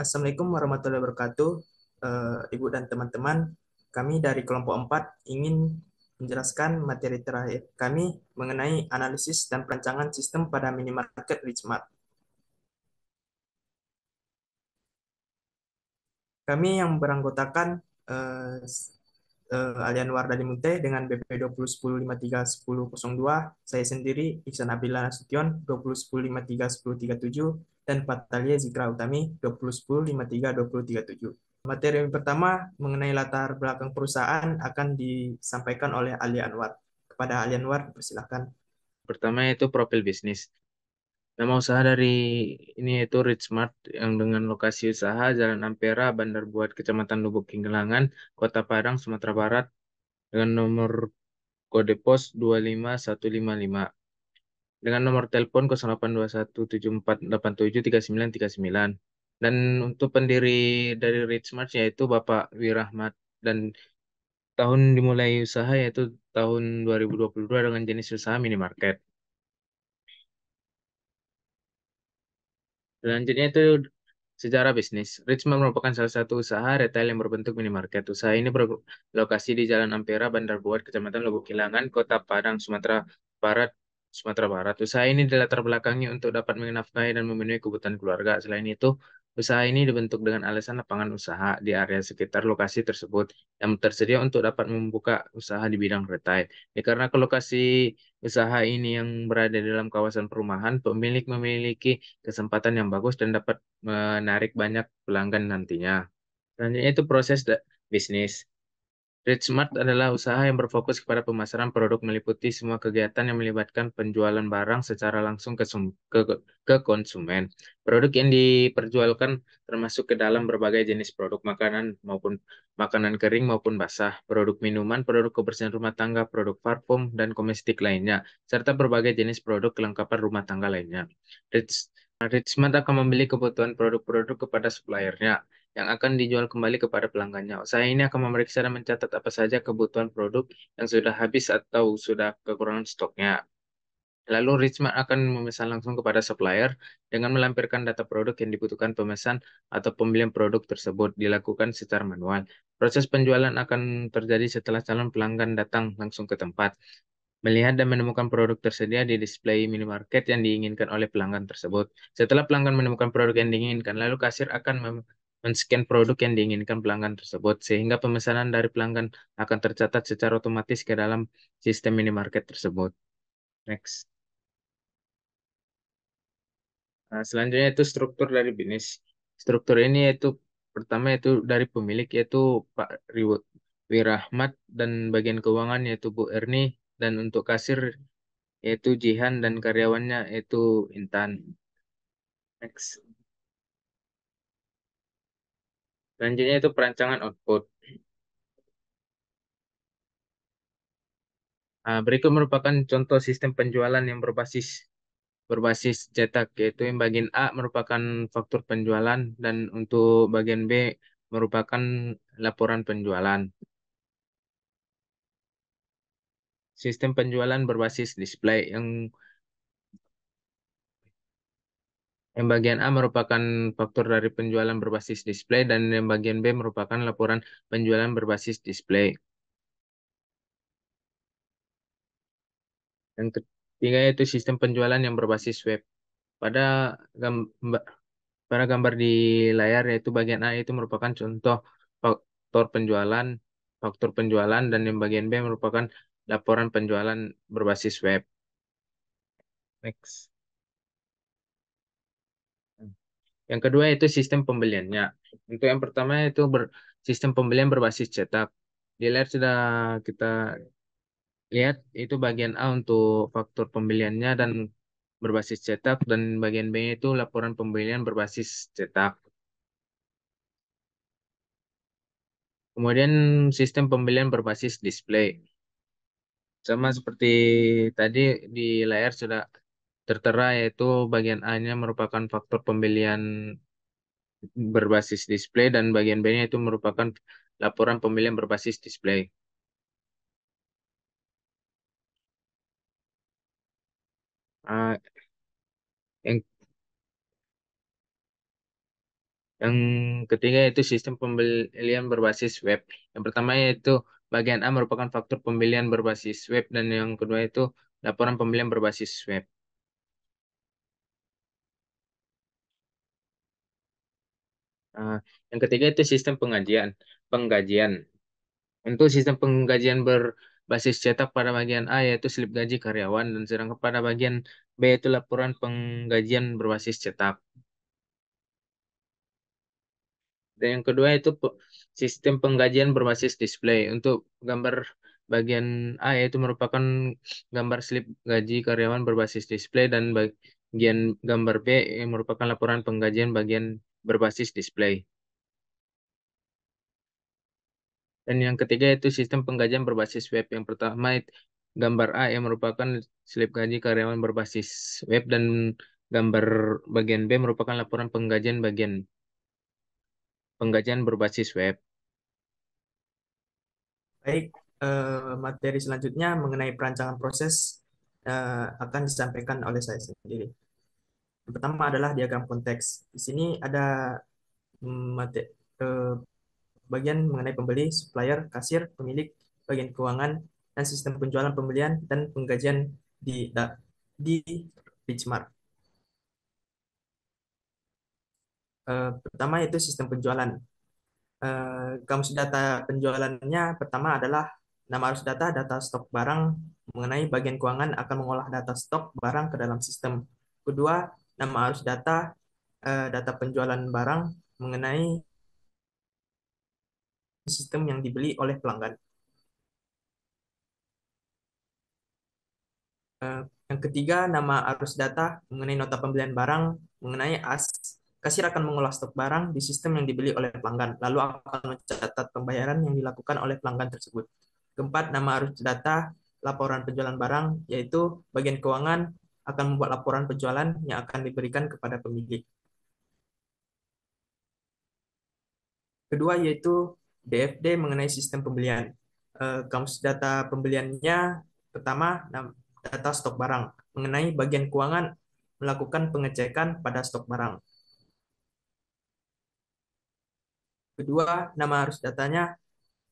Assalamualaikum warahmatullahi wabarakatuh. Ibu dan teman-teman, kami dari kelompok 4 ingin menjelaskan materi terakhir kami mengenai analisis dan perancangan sistem pada minimarket Richmart. Kami yang beranggotakan eh, Alianwar Munte dengan BP 2010531002, saya sendiri Iksan Abdillah Nasution 2010531037, dan Fatalia Zikra Utami 2010532037. Materi yang pertama mengenai latar belakang perusahaan akan disampaikan oleh Ali Anwar. Kepada Ali Anwar, persilakan. Pertama itu profil bisnis. Nama usaha dari ini yaitu Richmart yang dengan lokasi usaha Jalan Ampera, Bandar Buat, Kecamatan Lubuk Kingelangan, Kota Padang, Sumatera Barat dengan nomor kode pos 25155 dengan nomor telepon 082174873939. Dan untuk pendiri dari Richmart yaitu Bapak Wirahmat, dan tahun dimulai usaha yaitu tahun 2022 dengan jenis usaha minimarket. Selanjutnya itu secara bisnis. Richmart merupakan salah satu usaha retail yang berbentuk minimarket. Usaha ini berlokasi di Jalan Ampera, Bandar Buat, Kecamatan Lubuk Kilangan, Kota Padang, Barat, Sumatera Barat. Usaha ini dilatar belakangi untuk dapat menafkahi dan memenuhi kebutuhan keluarga. Selain itu, usaha ini dibentuk dengan alasan lapangan usaha di area sekitar lokasi tersebut yang tersedia untuk dapat membuka usaha di bidang retail. Karena ke lokasi usaha ini yang berada di dalam kawasan perumahan, pemilik memiliki kesempatan yang bagus dan dapat menarik banyak pelanggan nantinya. Selanjutnya itu proses bisnis. Richmart adalah usaha yang berfokus kepada pemasaran produk meliputi semua kegiatan yang melibatkan penjualan barang secara langsung ke konsumen. Produk yang diperjualkan termasuk ke dalam berbagai jenis produk makanan maupun makanan kering maupun basah, produk minuman, produk kebersihan rumah tangga, produk parfum, dan komestik lainnya, serta berbagai jenis produk kelengkapan rumah tangga lainnya. Richmart akan membeli kebutuhan produk-produk kepada suppliernya yang akan dijual kembali kepada pelanggannya. Usaha ini akan memeriksa dan mencatat apa saja kebutuhan produk yang sudah habis atau sudah kekurangan stoknya. Lalu Richmart akan memesan langsung kepada supplier dengan melampirkan data produk yang dibutuhkan pemesan atau pembelian produk tersebut dilakukan secara manual. Proses penjualan akan terjadi setelah calon pelanggan datang langsung ke tempat, melihat dan menemukan produk tersedia di display minimarket yang diinginkan oleh pelanggan tersebut. Setelah pelanggan menemukan produk yang diinginkan, lalu kasir akan men-scan produk yang diinginkan pelanggan tersebut, sehingga pemesanan dari pelanggan akan tercatat secara otomatis ke dalam sistem minimarket tersebut. Next. Nah, selanjutnya itu struktur dari bisnis. Struktur ini yaitu pertama yaitu dari pemilik yaitu Pak Wirahmat, dan bagian keuangan yaitu Bu Erni, dan untuk kasir yaitu Jihan, dan karyawannya yaitu Intan. Next. Selanjutnya itu perancangan output. Nah, berikut merupakan contoh sistem penjualan yang berbasis cetak, yaitu yang bagian A merupakan faktur penjualan dan untuk bagian B merupakan laporan penjualan. Sistem penjualan berbasis display yang bagian A merupakan faktur dari penjualan berbasis display dan yang bagian B merupakan laporan penjualan berbasis display. Yang ketiga yaitu sistem penjualan yang berbasis web. Pada gambar, pada gambar di layar yaitu bagian A itu merupakan contoh faktor penjualan, faktur penjualan, dan yang bagian B merupakan laporan penjualan berbasis web. Next. Yang kedua itu sistem pembeliannya. Untuk yang pertama itu sistem pembelian berbasis cetak. Di layar sudah kita lihat itu bagian A untuk faktur pembeliannya dan berbasis cetak, dan bagian B itu laporan pembelian berbasis cetak. Kemudian sistem pembelian berbasis display. Sama seperti tadi di layar sudah tertera, yaitu bagian A-nya merupakan faktur pembelian berbasis display dan bagian B-nya itu merupakan laporan pembelian berbasis display. Ah, yang Yang ketiga yaitu sistem pembelian berbasis web. Yang pertama yaitu bagian A merupakan faktur pembelian berbasis web dan yang kedua itu laporan pembelian berbasis web. Nah, yang ketiga itu sistem penggajian. Untuk sistem penggajian berbasis cetak pada bagian A yaitu slip gaji karyawan dan sedangkan pada bagian B itu laporan penggajian berbasis cetak. Dan yang kedua itu sistem penggajian berbasis display. Untuk gambar bagian A yaitu merupakan gambar slip gaji karyawan berbasis display dan bagian gambar B yang merupakan laporan penggajian bagian berbasis display. Dan yang ketiga itu sistem penggajian berbasis web. Yang pertama gambar A yang merupakan slip gaji karyawan berbasis web dan gambar bagian B merupakan laporan penggajian bagian penggajian berbasis web. Baik, materi selanjutnya mengenai perancangan proses akan disampaikan oleh saya sendiri. Yang pertama adalah diagram konteks. Di sini ada materi, bagian mengenai pembeli, supplier, kasir, pemilik, bagian keuangan, dan sistem penjualan pembelian dan penggajian di Richmart. Pertama itu sistem penjualan. Kamus data penjualannya pertama adalah nama arus data, data stok barang mengenai bagian keuangan akan mengolah data stok barang ke dalam sistem. Kedua, nama arus data, data penjualan barang mengenai sistem yang dibeli oleh pelanggan. Eh, yang ketiga, nama arus data mengenai nota pembelian barang mengenai kasir akan mengolah stok barang di sistem yang dibeli oleh pelanggan, lalu akan mencatat pembayaran yang dilakukan oleh pelanggan tersebut. Keempat, nama arus data laporan penjualan barang, yaitu bagian keuangan akan membuat laporan penjualan yang akan diberikan kepada pemilik. Kedua, yaitu DFD mengenai sistem pembelian. Kamus data pembeliannya pertama, data stok barang mengenai bagian keuangan melakukan pengecekan pada stok barang. Kedua, nama arus datanya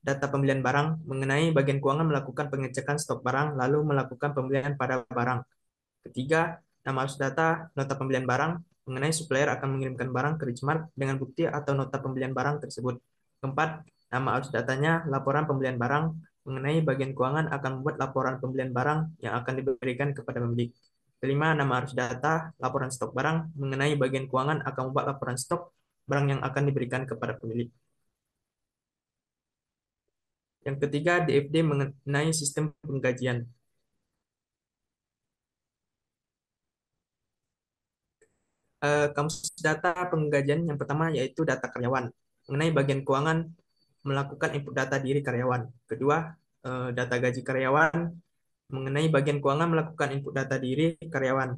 data pembelian barang mengenai bagian keuangan melakukan pengecekan stok barang lalu melakukan pembelian pada barang. Ketiga, nama arus data nota pembelian barang mengenai supplier akan mengirimkan barang ke Richmart dengan bukti atau nota pembelian barang tersebut. Keempat, nama arus datanya laporan pembelian barang mengenai bagian keuangan akan membuat laporan pembelian barang yang akan diberikan kepada pemilik. Kelima, nama arus data laporan stok barang mengenai bagian keuangan akan membuat laporan stok barang yang akan diberikan kepada pemilik. Yang ketiga, DFD mengenai sistem penggajian. Kamus data penggajian yang pertama yaitu data karyawan mengenai bagian keuangan melakukan input data diri karyawan. Kedua, data gaji karyawan mengenai bagian keuangan melakukan input data diri karyawan,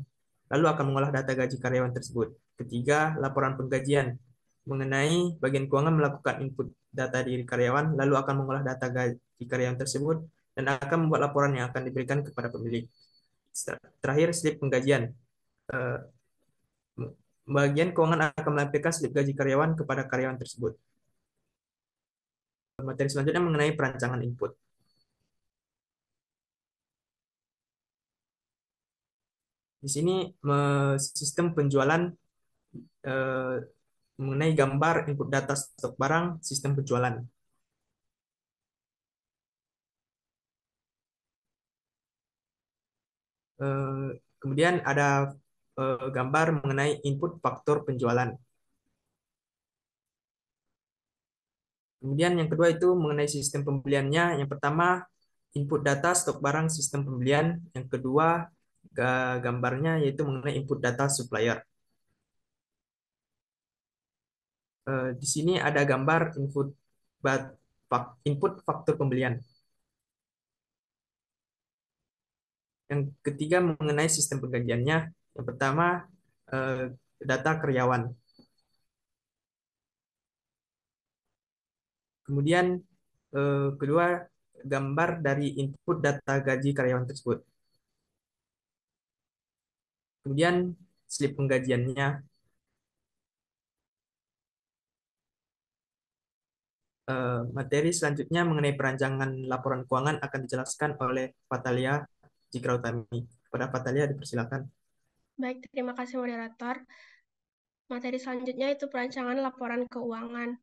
lalu akan mengolah data gaji karyawan tersebut. Ketiga, laporan penggajian mengenai bagian keuangan melakukan input data diri karyawan, lalu akan mengolah data gaji karyawan tersebut dan akan membuat laporan yang akan diberikan kepada pemilik. Terakhir, slip penggajian. Eh, Bagian keuangan akan melampirkan slip gaji karyawan kepada karyawan tersebut. Materi selanjutnya mengenai perancangan input. Di sini sistem penjualan eh, mengenai gambar input data stok barang, sistem penjualan. Kemudian ada gambar mengenai input faktur penjualan. Kemudian yang kedua itu mengenai sistem pembeliannya. Yang pertama, input data stok barang sistem pembelian. Yang kedua, gambarnya yaitu mengenai input data supplier. Di sini ada gambar input faktur pembelian. Yang ketiga mengenai sistem penggajiannya. Yang pertama, eh, data karyawan. Kemudian kedua, gambar dari input data gaji karyawan tersebut. Kemudian slip penggajiannya. Materi selanjutnya mengenai perancangan laporan keuangan akan dijelaskan oleh Fatalia Jigrautami. Pada Fatalia dipersilakan. Baik, terima kasih moderator. Materi selanjutnya itu perancangan laporan keuangan.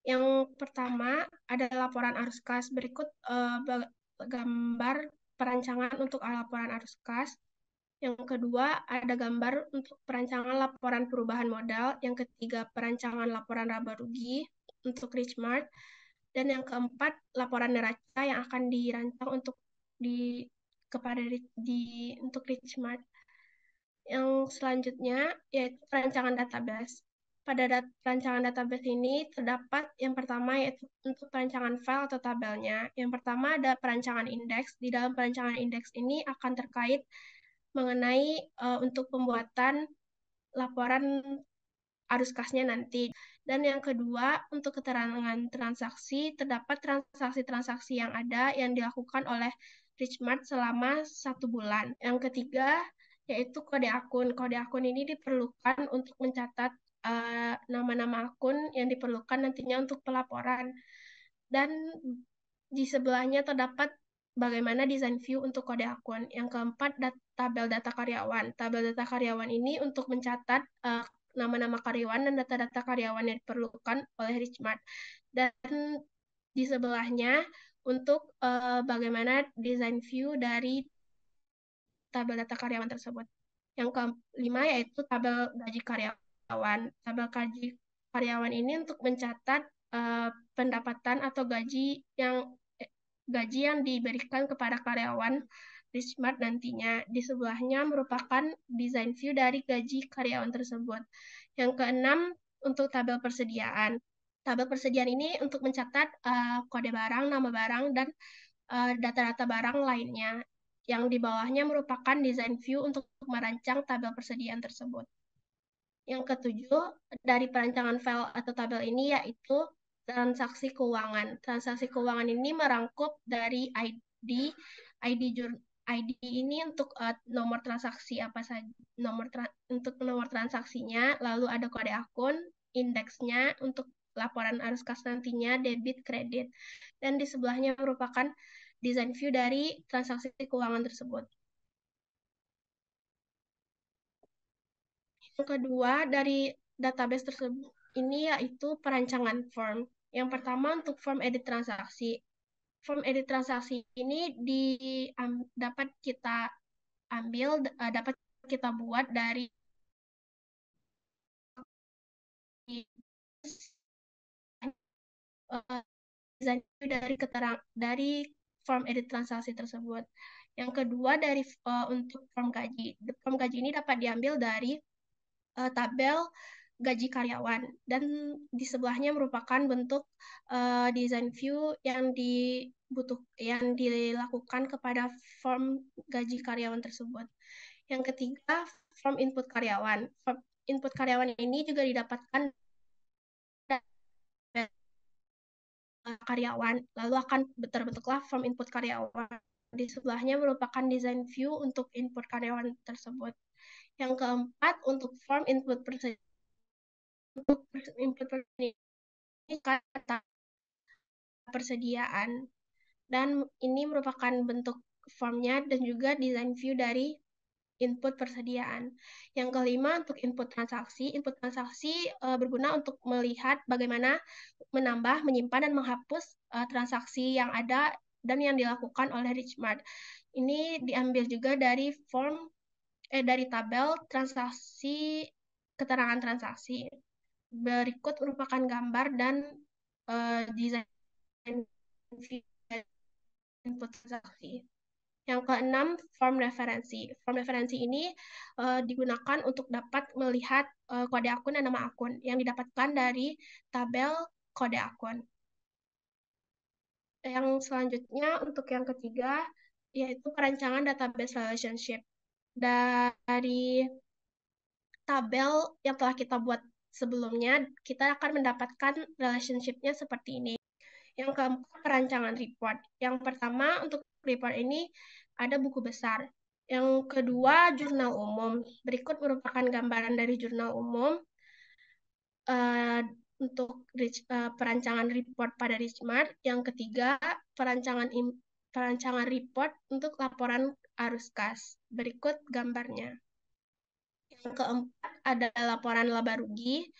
Yang pertama ada laporan arus kas. Berikut gambar perancangan untuk laporan arus kas. Yang kedua ada gambar untuk perancangan laporan perubahan modal. Yang ketiga perancangan laporan laba rugi untuk Richmart. Dan yang keempat laporan neraca yang akan dirancang untuk untuk Richmart. Yang selanjutnya yaitu perancangan database. Pada perancangan database ini terdapat yang pertama yaitu untuk perancangan file atau tabelnya. Yang pertama ada perancangan indeks. Di dalam perancangan indeks ini akan terkait mengenai untuk pembuatan laporan arus kasnya nanti. Dan yang kedua, untuk keterangan transaksi, terdapat transaksi-transaksi yang ada yang dilakukan oleh Richmart selama 1 bulan. Yang ketiga, yaitu kode akun. Kode akun ini diperlukan untuk mencatat nama-nama akun yang diperlukan nantinya untuk pelaporan. Dan di sebelahnya terdapat bagaimana desain view untuk kode akun. Yang keempat, tabel data karyawan. Tabel data karyawan ini untuk mencatat nama-nama karyawan dan data-data karyawan yang diperlukan oleh Richmart. Dan di sebelahnya untuk bagaimana desain view dari tabel data karyawan tersebut. Yang kelima yaitu tabel gaji karyawan. Tabel gaji karyawan ini untuk mencatat pendapatan atau gaji yang diberikan kepada karyawan Richmart nantinya. Di sebelahnya merupakan desain view dari gaji karyawan tersebut. Yang keenam untuk tabel persediaan. Tabel persediaan ini untuk mencatat kode barang, nama barang, dan data-data barang lainnya. Yang di bawahnya merupakan desain view untuk merancang tabel persediaan tersebut. Yang ketujuh, dari perancangan file atau tabel ini yaitu transaksi keuangan. Transaksi keuangan ini merangkup dari ID ini untuk nomor transaksi apa saja, untuk nomor transaksinya, lalu ada kode akun, indeksnya untuk laporan arus kas nantinya, debit, kredit, dan di sebelahnya merupakan desain view dari transaksi keuangan tersebut. Yang kedua dari database tersebut ini yaitu perancangan form. Yang pertama untuk form edit transaksi. Form edit transaksi ini dapat kita ambil, dapat kita buat dari dari form edit transaksi tersebut. Yang kedua dari untuk form gaji. Form gaji ini dapat diambil dari tabel gaji karyawan dan di sebelahnya merupakan bentuk design view yang dilakukan kepada form gaji karyawan tersebut. Yang ketiga, form input karyawan. Form input karyawan ini juga didapatkan dari karyawan, lalu akan terbentuklah form input karyawan. Di sebelahnya merupakan design view untuk input karyawan tersebut. Yang keempat, untuk form input ini kata persediaan. Dan ini merupakan bentuk formnya dan juga design view dari input persediaan. Yang kelima untuk input transaksi. Input transaksi berguna untuk melihat bagaimana menambah, menyimpan, dan menghapus transaksi yang ada dan yang dilakukan oleh Richmart. Ini diambil juga dari dari tabel transaksi, keterangan transaksi. Berikut merupakan gambar dan desain input transaksi. Yang keenam, form referensi. Form referensi ini digunakan untuk dapat melihat kode akun dan nama akun yang didapatkan dari tabel kode akun. Yang selanjutnya, untuk yang ketiga, yaitu perancangan database relationship. Dari tabel yang telah kita buat sebelumnya, kita akan mendapatkan relationship-nya seperti ini. Yang keempat, perancangan report. Yang pertama, untuk report ini ada buku besar. Yang kedua, jurnal umum. Berikut merupakan gambaran dari jurnal umum. untuk perancangan report pada Richmart. Yang ketiga, perancangan report untuk laporan arus kas. Berikut gambarnya. Yang keempat ada laporan laba rugi.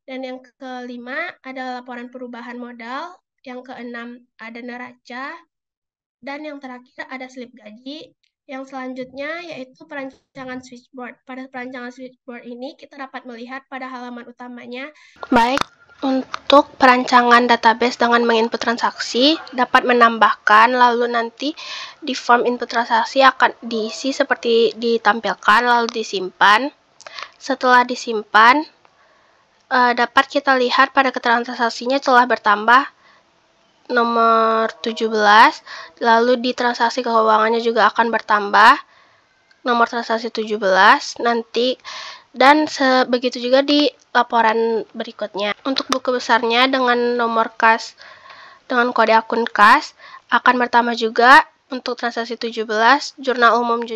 Dan yang kelima ada laporan perubahan modal. Yang keenam ada neraca. Dan yang terakhir ada slip gaji. Yang selanjutnya yaitu perancangan switchboard. Pada perancangan switchboard ini kita dapat melihat pada halaman utamanya. Baik, untuk perancangan database dengan menginput transaksi dapat menambahkan, lalu nanti di form input transaksi akan diisi seperti ditampilkan lalu disimpan. Setelah disimpan, dapat kita lihat pada keterangan transaksinya telah bertambah nomor 17, lalu di transaksi keuangannya juga akan bertambah nomor transaksi 17 nanti, dan begitu juga di laporan berikutnya. Untuk buku besarnya dengan nomor kas, dengan kode akun kas akan bertambah juga. Untuk transaksi 17, jurnal umumnya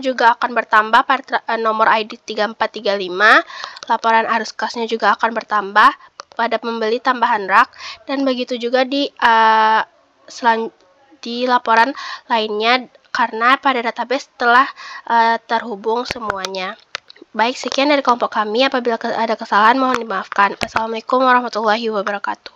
juga akan bertambah pada nomor ID 3435, laporan arus kasnya juga akan bertambah pada pembeli tambahan rak, dan begitu juga di laporan lainnya karena pada database telah terhubung semuanya. Baik, sekian dari kelompok kami. Apabila ada kesalahan mohon dimaafkan. Assalamualaikum warahmatullahi wabarakatuh.